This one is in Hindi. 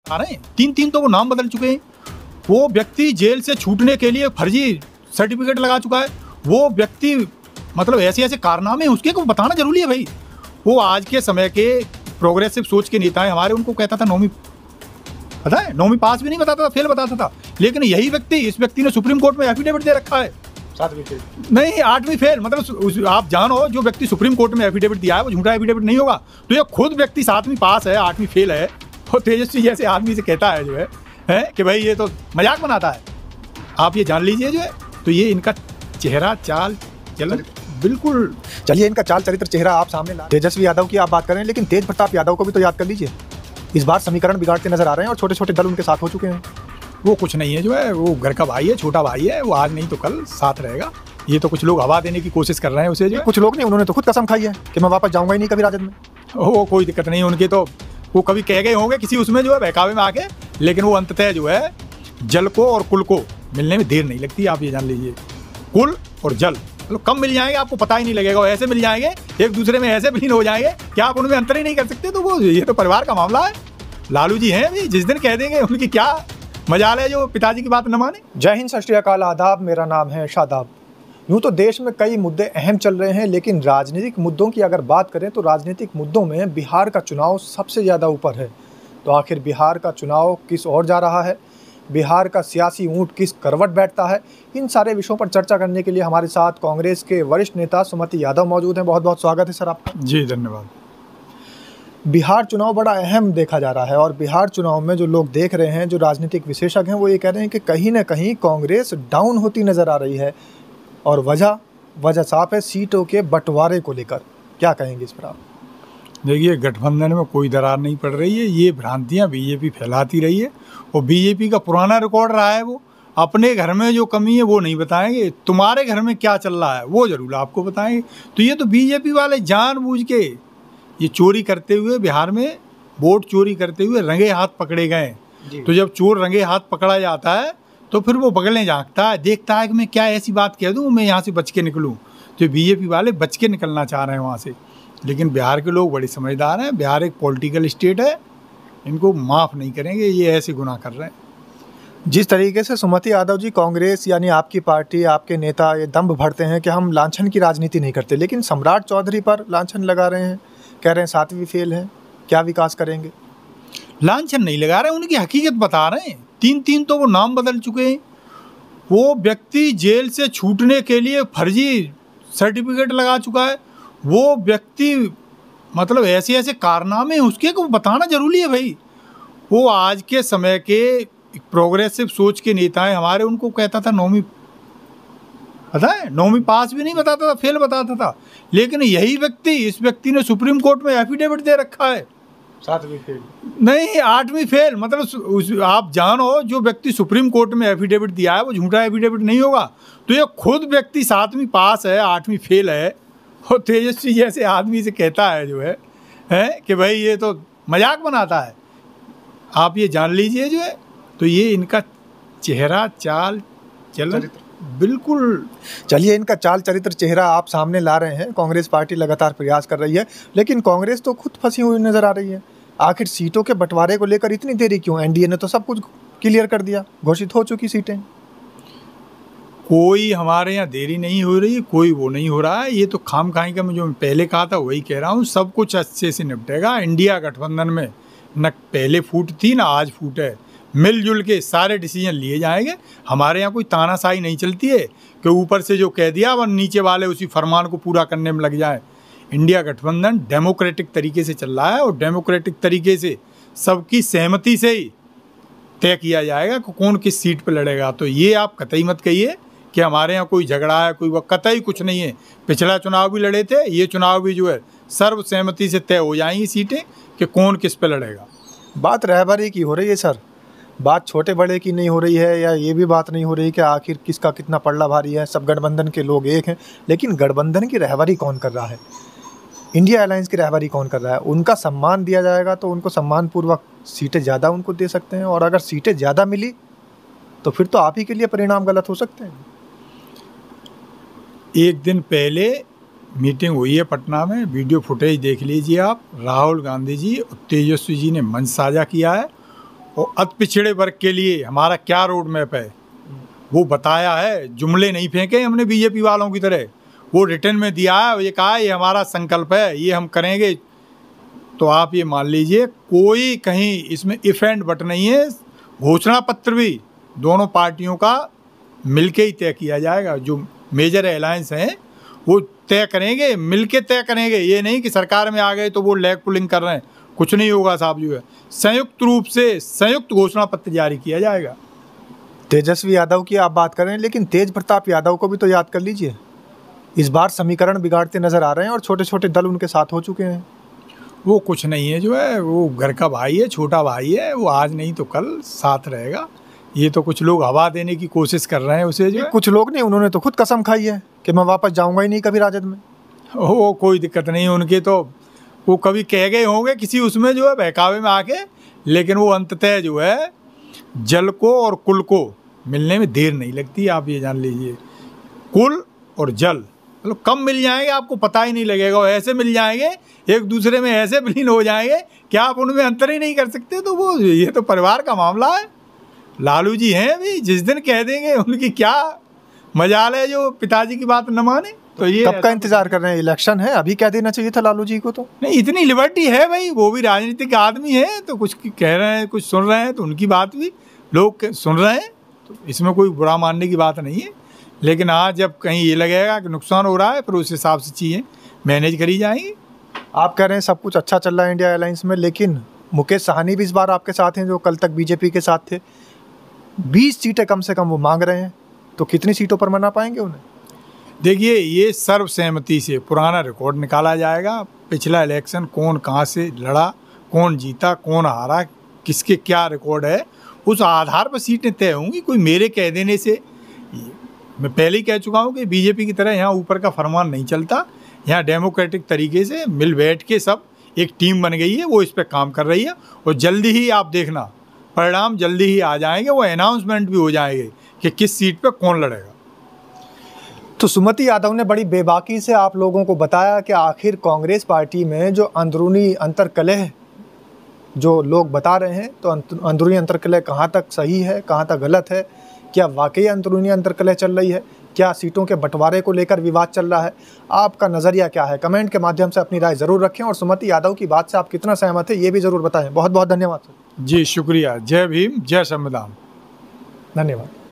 आ रहे हैं, तीन तीन तो वो नाम बदल चुके हैं। वो व्यक्ति जेल से छूटने के लिए फर्जी सर्टिफिकेट लगा चुका है। वो व्यक्ति मतलब ऐसे ऐसे कारनामे उसके को बताना जरूरी है भाई। वो आज के समय के प्रोग्रेसिव सोच के नेता हैं हमारे, उनको कहता था नौवीं, पता है, नौवीं पास भी नहीं बताता था, फेल बताता था। लेकिन यही व्यक्ति, इस व्यक्ति ने सुप्रीम कोर्ट में एफिडेविट दे रखा है, 7वीं फेल नहीं 8वीं फेल। मतलब आप जानो जो व्यक्ति सुप्रीम कोर्ट में एफिडेविट दिया है वो झूठा एफिडेविट नहीं होगा। तो ये खुद व्यक्ति 7वीं पास है, 8वीं फेल है, और तेजस्वी जैसे आदमी से कहता है जो है कि भाई ये तो मजाक बनाता है। आप ये जान लीजिए जो है, तो ये इनका चेहरा चाल चलन बिल्कुल। चलिए, इनका चाल चरित्र चेहरा आप सामने ला। तेजस्वी यादव की आप बात करें, लेकिन तेज प्रताप यादव को भी तो याद कर लीजिए। इस बार समीकरण बिगाड़ते नजर आ रहे हैं और छोटे छोटे दल उनके साथ हो चुके हैं। वो कुछ नहीं है जो है, वो घर का भाई है, छोटा भाई है, वो आज नहीं तो कल साथ रहेगा। ये तो कुछ लोग हवा देने की कोशिश कर रहे हैं उसे जो है। कुछ लोग नहीं, उन्होंने तो खुद कसम खाई है कि मैं वापस जाऊंगा ही नहीं कभी राजद में। वो कोई दिक्कत नहीं उनकी, तो वो कभी कह गए होंगे किसी उसमें जो है बहकावे में आके, लेकिन वो अंततः जो है जल को और कुल को मिलने में देर नहीं लगती। आप ये जान लीजिए, कुल और जल मतलब कम मिल जाएंगे, आपको पता ही नहीं लगेगा। ऐसे मिल जाएंगे एक दूसरे में, ऐसे विलीन हो जाएंगे कि आप उनमें अंतर ही नहीं कर सकते। तो वो ये तो परिवार का मामला है। लालू जी हैं अभी, जिस दिन कह देंगे उनकी क्या मजाल है जो पिताजी की बात न माने। जय हिंद, सत श्री अकाल, आदाब। मेरा नाम है शादाब। यूँ तो देश में कई मुद्दे अहम चल रहे हैं, लेकिन राजनीतिक मुद्दों की अगर बात करें तो राजनीतिक मुद्दों में बिहार का चुनाव सबसे ज़्यादा ऊपर है। तो आखिर बिहार का चुनाव किस ओर जा रहा है, बिहार का सियासी ऊँट किस करवट बैठता है, इन सारे विषयों पर चर्चा करने के लिए हमारे साथ कांग्रेस के वरिष्ठ नेता सुमति यादव मौजूद हैं। बहुत बहुत स्वागत है सर आपका। जी धन्यवाद। बिहार चुनाव बड़ा अहम देखा जा रहा है और बिहार चुनाव में जो लोग देख रहे हैं, जो राजनीतिक विशेषज्ञ हैं, वो ये कह रहे हैं कि कहीं ना कहीं कांग्रेस डाउन होती नज़र आ रही है। और वजह साफ है, सीटों के बंटवारे को लेकर। क्या कहेंगे इस पर आप? देखिए, गठबंधन में कोई दरार नहीं पड़ रही है। ये भ्रांतियां बीजेपी फैलाती रही है, और बीजेपी का पुराना रिकॉर्ड रहा है। वो अपने घर में जो कमी है वो नहीं बताएंगे, तुम्हारे घर में क्या चल रहा है वो जरूर आपको बताएंगे। तो ये तो बीजेपी वाले जानबूझ के ये चोरी करते हुए, बिहार में वोट चोरी करते हुए रंगे हाथ पकड़े गए। तो जब चोर रंगे हाथ पकड़ा जाता है तो फिर वो बगलें झाँकता है, देखता है कि मैं क्या ऐसी बात कह दूँ मैं यहाँ से बच के निकलूँ। तो बीजेपी वाले बच के निकलना चाह रहे हैं वहाँ से। लेकिन बिहार के लोग बड़े समझदार हैं। बिहार एक पॉलिटिकल स्टेट है, इनको माफ़ नहीं करेंगे, ये ऐसे गुनाह कर रहे हैं। जिस तरीके से सुमति यादव जी, कांग्रेस यानी आपकी पार्टी, आपके नेता ये दम्भ भरते हैं कि हम लांछन की राजनीति नहीं करते, लेकिन सम्राट चौधरी पर लांछन लगा रहे हैं, कह रहे हैं 7वीं फेल है, क्या विकास करेंगे? लांछन नहीं लगा रहे, उनकी हकीकत बता रहे हैं। तीन तीन तो वो नाम बदल चुके हैं। वो व्यक्ति जेल से छूटने के लिए फर्जी सर्टिफिकेट लगा चुका है। वो व्यक्ति मतलब ऐसे ऐसे कारनामे उसके को बताना जरूरी है भाई। वो आज के समय के प्रोग्रेसिव सोच के नेता हैं हमारे, उनको कहता था नौवीं, पता है, नौवीं पास भी नहीं बताता था, फेल बताता था। लेकिन यही व्यक्ति, इस व्यक्ति ने सुप्रीम कोर्ट में एफिडेविट दे रखा है, 7वीं फेल नहीं 8वीं फेल। मतलब आप जानो जो व्यक्ति सुप्रीम कोर्ट में एफिडेविट दिया है वो झूठा एफिडेविट नहीं होगा। तो ये खुद व्यक्ति 7वीं पास है, 8वीं फेल है, और तेजस्वी जैसे आदमी से कहता है जो है कि भाई ये तो मजाक बनाता है। आप ये जान लीजिए जो है, तो ये इनका चेहरा चाल चलन बिल्कुल। चलिए, इनका चाल चरित्र चेहरा आप सामने ला रहे हैं। कांग्रेस पार्टी लगातार प्रयास कर रही है, लेकिन कांग्रेस तो खुद फंसी हुई नजर आ रही है। आखिर सीटों के बंटवारे को लेकर इतनी देरी क्यों? एनडीए ने तो सब कुछ क्लियर कर दिया, घोषित हो चुकी सीटें। कोई हमारे यहाँ देरी नहीं हो रही, कोई वो नहीं हो रहा है। ये तो खामखाई का मैं जो पहले कहा था वही कह रहा हूँ। सब कुछ अच्छे से निपटेगा। इंडिया गठबंधन में न पहले फूट थी ना आज फूट है। मिलजुल के सारे डिसीजन लिए जाएंगे। हमारे यहाँ कोई तानाशाही नहीं चलती है कि ऊपर से जो कह दिया वह नीचे वाले उसी फरमान को पूरा करने में लग जाए। इंडिया गठबंधन डेमोक्रेटिक तरीके से चल रहा है, और डेमोक्रेटिक तरीके से सबकी सहमति से ही तय किया जाएगा कि कौन किस सीट पर लड़ेगा। तो ये आप कतई मत कहिए कि हमारे यहाँ कोई झगड़ा है, कोई वह कतई कुछ नहीं है। पिछला चुनाव भी लड़े थे, ये चुनाव भी जो है सर्वसहमति से तय हो जाएंगी सीटें कि कौन किस पे लड़ेगा। बात रहबरी की हो रही है सर, बात छोटे बड़े की नहीं हो रही है, या ये भी बात नहीं हो रही कि आखिर किसका कितना पल्ला भारी है। सब गठबंधन के लोग एक हैं, लेकिन गठबंधन की रहबरी कौन कर रहा है? इंडिया अलायंस की रहबरी कौन कर रहा है? उनका सम्मान दिया जाएगा तो उनको सम्मानपूर्वक सीटें ज़्यादा उनको दे सकते हैं, और अगर सीटें ज़्यादा मिली तो फिर तो आप ही के लिए परिणाम गलत हो सकते हैं। एक दिन पहले मीटिंग हुई है पटना में, वीडियो फुटेज देख लीजिए आप। राहुल गांधी जी और तेजस्वी जी ने मंच साझा किया है। और अति पिछड़े वर्ग के लिए हमारा क्या रोड मैप है वो बताया है। जुमले नहीं फेंके हमने बीजेपी वालों की तरह, वो रिटर्न में दिया है, ये कहा ये हमारा संकल्प है, ये हम करेंगे। तो आप ये मान लीजिए कोई कहीं इसमें इफ एंड बट नहीं है। घोषणा पत्र भी दोनों पार्टियों का मिलके ही तय किया जाएगा। जो मेजर अलायंस हैं वो तय करेंगे, मिलके तय करेंगे। ये नहीं कि सरकार में आ गए तो वो लेग पुलिंग कर रहे हैं, कुछ नहीं होगा साहब। जो है संयुक्त रूप से संयुक्त घोषणा पत्र जारी किया जाएगा। तेजस्वी यादव की आप बात कर रहे हैं, लेकिन तेज प्रताप यादव को भी तो याद कर लीजिए। इस बार समीकरण बिगाड़ते नजर आ रहे हैं और छोटे छोटे दल उनके साथ हो चुके हैं। वो कुछ नहीं है, जो है वो घर का भाई है, छोटा भाई है, वो आज नहीं तो कल साथ रहेगा। ये तो कुछ लोग हवा देने की कोशिश कर रहे हैं उसे। जो कुछ लोग नहीं, उन्होंने तो खुद कसम खाई है कि मैं वापस जाऊंगा ही नहीं कभी राजद में। वो कोई दिक्कत नहीं उनके, तो वो कभी कह गए होंगे किसी उसमें जो है बहकावे में आके, लेकिन वो अंततः जो है जल को और कुल को मिलने में देर नहीं लगती। आप ये जान लीजिए, कुल और जल मतलब कम मिल जाएंगे, आपको पता ही नहीं लगेगा। और ऐसे मिल जाएंगे, एक दूसरे में ऐसे विलीन हो जाएंगे कि आप उनमें अंतर ही नहीं कर सकते। तो वो ये तो परिवार का मामला है। लालू जी हैं अभी, जिस दिन कह देंगे उनकी क्या मजाल है जो पिताजी की बात न माने। तो ये कब का इंतजार कर रहे हैं? इलेक्शन है, अभी कह देना चाहिए था लालू जी को। तो नहीं, इतनी लिबर्टी है भाई, वो भी राजनीतिक आदमी है, तो कुछ कह रहे हैं, कुछ सुन रहे हैं, तो उनकी बात भी लोग सुन रहे हैं, तो इसमें कोई बुरा मानने की बात नहीं है। लेकिन आज जब कहीं ये लगेगा कि नुकसान हो रहा है, फिर उस हिसाब से चीज़ें मैनेज करी जाएंगी। आप कह रहे हैं सब कुछ अच्छा चल रहा है इंडिया अलायंस में, लेकिन मुकेश साहनी भी इस बार आपके साथ हैं, जो कल तक बीजेपी के साथ थे। 20 सीटें कम से कम वो मांग रहे हैं, तो कितनी सीटों पर मना पाएंगे उन्हें? देखिए, ये सर्वसहमति से पुराना रिकॉर्ड निकाला जाएगा। पिछला इलेक्शन कौन कहाँ से लड़ा, कौन जीता, कौन हारा, किसके क्या रिकॉर्ड है, उस आधार पर सीटें तय होंगी। कोई मेरे कह देने से, मैं पहले ही कह चुका हूँ कि बीजेपी की तरह यहाँ ऊपर का फरमान नहीं चलता। यहाँ डेमोक्रेटिक तरीके से मिल बैठ के सब एक टीम बन गई है, वो इस पर काम कर रही है। और जल्दी ही आप देखना परिणाम जल्दी ही आ जाएंगे, वो अनाउंसमेंट भी हो जाएंगे कि किस सीट पे कौन लड़ेगा। तो सुमति यादव ने बड़ी बेबाकी से आप लोगों को बताया कि आखिर कांग्रेस पार्टी में जो अंदरूनी अंतर्कलह जो लोग बता रहे हैं, तो अंदरूनी अंतर्कलह कहाँ तक सही है, कहाँ तक गलत है, क्या वाकई अंदरूनी अंतर्कलह चल रही है, क्या सीटों के बंटवारे को लेकर विवाद चल रहा है, आपका नज़रिया क्या है? कमेंट के माध्यम से अपनी राय ज़रूर रखें और सुमति यादव की बात से आप कितना सहमत है ये भी ज़रूर बताएं। बहुत बहुत धन्यवाद सर। जी शुक्रिया। जय भीम, जय संविधान। धन्यवाद।